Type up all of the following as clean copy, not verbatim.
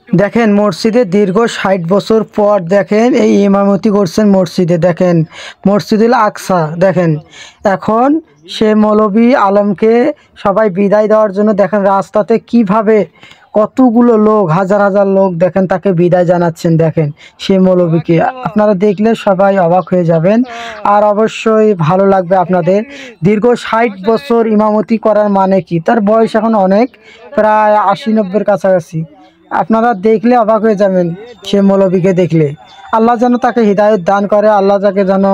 দেখেন মসজিদে দীর্ঘ ৬০ বছর পর দেখেন এই ইমামতি করছেন মসজিদে। দেখেন মসজিদুল আকসা। দেখেন এখন সে মৌলভী আলমকে সবাই বিদায় দেওয়ার জন্য দেখেন রাস্তাতে কিভাবে কতগুলো লোক, হাজার হাজার লোক দেখেন তাকে বিদায় জানাচ্ছেন। দেখেন সে মৌলভীকে আপনারা দেখলে সবাই অবাক হয়ে যাবেন, আর অবশ্যই ভালো লাগবে আপনাদের। দীর্ঘ ৬০ বছর ইমামতি করার মানে কি, তার বয়স এখন অনেক, প্রায় ৮০-৯০-এর কাছাকাছি। আপনারা দেখলে অবাক হয়ে যাবেন সে মৌলভীকে দেখলে। আল্লাহ যেন তাকে হৃদায়ত দান করে, আল্লাহ তাকে যেন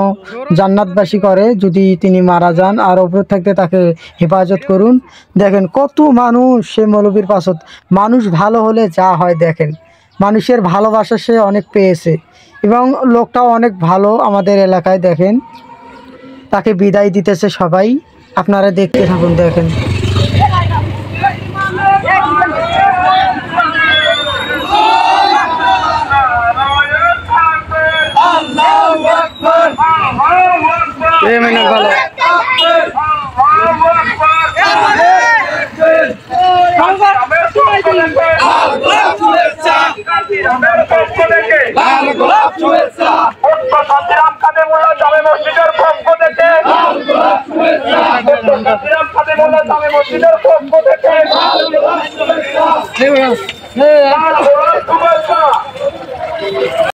জান্নাতবাসী করে যদি তিনি মারা যান, আর ওপর থাকতে তাকে হেফাজত করুন। দেখেন কত মানুষ সে মৌলভীর পাশত, মানুষ ভালো হলে যা হয় দেখেন মানুষের ভালোবাসা সে অনেক পেয়েছে, এবং লোকটাও অনেক ভালো আমাদের এলাকায়। দেখেন তাকে বিদায় দিতেছে সবাই, আপনারা দেখতে থাকুন। দেখেন ভালো